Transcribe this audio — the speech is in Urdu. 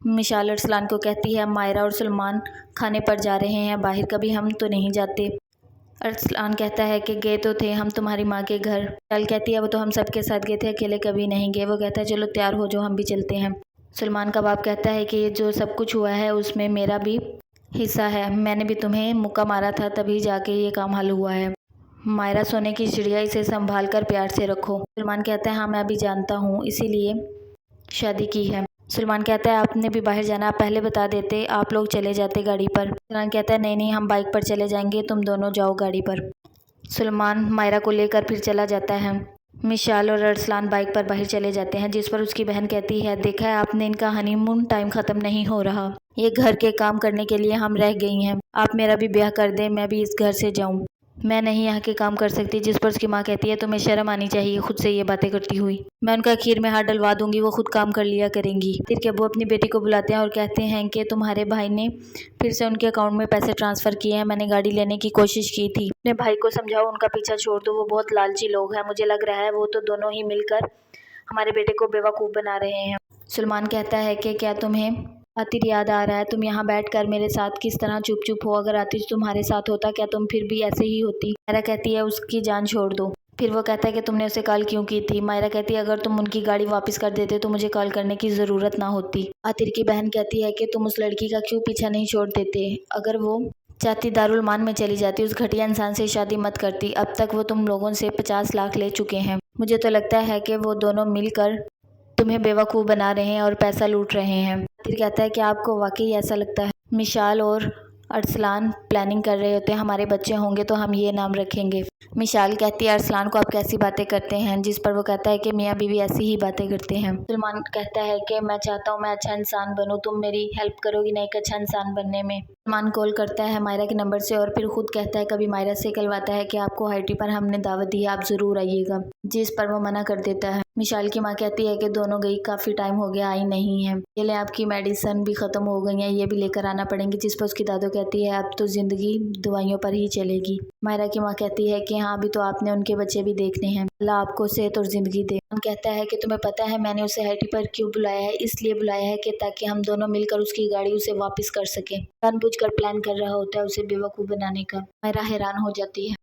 مشال ارسلان کو کہتی ہے مائرہ اور سلمان کھانے پر جا رہے ہیں باہر، کبھی ہم تو نہیں جاتے۔ ارسلان کہتا ہے کہ گئے تو تھے ہم تمہاری ماں کے گھر۔ مشال کہتی ہے وہ تو ہم سب کے ساتھ گئے تھے، اکیلے کبھی نہیں گئے۔ وہ کہتا ہے چلو تیار ہو جو ہم بھی چلتے ہیں۔ سلمان کا باپ کہتا ہے کہ یہ جو سب کچھ ہوا ہے اس میں میرا بھی حصہ ہے، میں نے بھی تمہیں مکہ مارا تھا تبھی جا کے یہ کام حل ہوا ہے۔ مائرہ سونے کی چڑیا، اسے سنبھال کر پیار سے رکھو۔ سلمان کہتا ہے ہاں میں بھی جانتا ہوں، اسی لیے شادی کی ہے۔ سلمان کہتا ہے آپ نے بھی باہر جانا، آپ پہلے بتا دیتے، آپ لوگ چلے جاتے گاڑی پر۔ سلمان کہتا ہے نہیں ہم بائک پر چلے جائیں گے، تم دونوں جاؤ گاڑی پر۔ سلمان مائرہ کو لے کر پھر چلا جاتا ہے۔ مشال اور ارسلان بائک پر باہر چلے جاتے ہیں، جس پر اس کی بہن کہتی ہے دیکھا ہے آپ نے، ان کا ہنی مون ٹائم ختم نہیں ہو رہا، یہ گھر کے کام کرنے کے لیے ہم رہ گئی ہیں، آپ میرا بھی بیاہ کر دیں، میں بھی اس گھر سے جاؤں، میں نہیں یہاں کے کام کر سکتی۔ جس پر اس کی ماں کہتی ہے تمہیں شرم آنی چاہیے خود سے یہ باتیں کرتی ہوئی، میں ان کا کھیر میں ہاتھ ڈلوا دوں گی، وہ خود کام کر لیا کریں گی۔ پھر کے ابو اپنی بیٹی کو بلاتے ہیں اور کہتے ہیں کہ تمہارے بھائی نے پھر سے ان کے اکاؤنٹ میں پیسے ٹرانسفر کیے ہیں، میں نے گاڑی لینے کی کوشش کی تھی، اپنے بھائی کو سمجھاؤ ان کا پیچھا چھوڑ دو، وہ بہت لالچی لوگ ہیں، مجھے لگ رہا ہے وہ تو دونوں ہی مل کر ہمارے بیٹے کو بیوقوف بنا رہے ہیں۔ سلمان کہتا ہے کہ کیا تمہیں عاطر یاد آ رہا ہے، تم یہاں بیٹھ کر میرے ساتھ کس طرح چپ چپ ہو، اگر عاطر تمہارے ساتھ ہوتا کیا تم پھر بھی ایسے ہی ہوتی؟ مائرہ کہتی ہے اس کی جان چھوڑ دو۔ پھر وہ کہتا ہے کہ تم نے اسے کال کیوں کی تھی؟ مائرہ کہتی ہے اگر تم ان کی گاڑی واپس کر دیتے تو مجھے کال کرنے کی ضرورت نہ ہوتی۔ عاطر کی بہن کہتی ہے کہ تم اس لڑکی کا کیوں پیچھا نہیں چھوڑ دیتے، اگر وہ چاہتی دارالمان میں چلی جاتی، اس گھٹیا انسان سے شادی مت کرتی، اب تک وہ تم لوگوں سے 50 لاکھ لے چکے ہیں، مجھے تو لگتا ہے کہ وہ دونوں مل کر تمہیں بیوقوف بنا رہے ہیں اور پیسہ لوٹ رہے ہیں۔ عاطر کہتا ہے کہ آپ کو واقعی ایسا لگتا ہے؟ مشال اور ارسلان پلاننگ کر رہے ہوتے ہیں ہمارے بچے ہوں گے تو ہم یہ نام رکھیں گے۔ مشال کہتی ہے ارسلان کو آپ کیسی باتیں کرتے ہیں، جس پر وہ کہتا ہے کہ میاں بیوی ایسی ہی باتیں کرتے ہیں۔ سلمان کہتا ہے کہ میں چاہتا ہوں میں اچھا انسان بنوں، تم میری ہیلپ کرو گی نا ایک اچھا انسان بننے میں؟ سلمان کال کرتا ہے مائرہ کے نمبر سے اور پھر خود کہتا ہے کبھی مائرہ سے کہلواتا ہے کہ آپ کو ہائٹی پر ہم نے دعوت دی ہے، آپ ضرور آئیے گا، جس پر وہ منع کر دیتا ہے۔ مشال کی ماں کہتی ہے کہ دونوں گئی کافی ٹائم ہو گیا آئی نہیں ہے، یہ لیں آپ کی میڈیسن بھی ختم ہو گئی ہیں، یہ بھی لے کر آنا پڑیں گی، جس پر اس کی دادو کہتی ہے اب تو زندگی دوائیوں پر ہی چلے گی۔ مائرہ کی ماں کہتی ہے کہ ہاں ابھی تو آپ نے ان کے بچے بھی دیکھنے ہیں، اللہ آپ کو صحت اور زندگی دے۔ کہتا ہے کہ تمہیں پتہ ہے میں نے اسے ہائٹی پر کیوں بلایا ہے؟ اس لیے بلایا ہے کہ تاکہ ہم دونوں مل کر اس کی گاڑی اسے واپس کر سکیں، جان بوجھ کر پلان کر رہا ہوتا ہے اسے بیوقوف بنانے کا۔ مائرہ حیران ہو جاتی ہے۔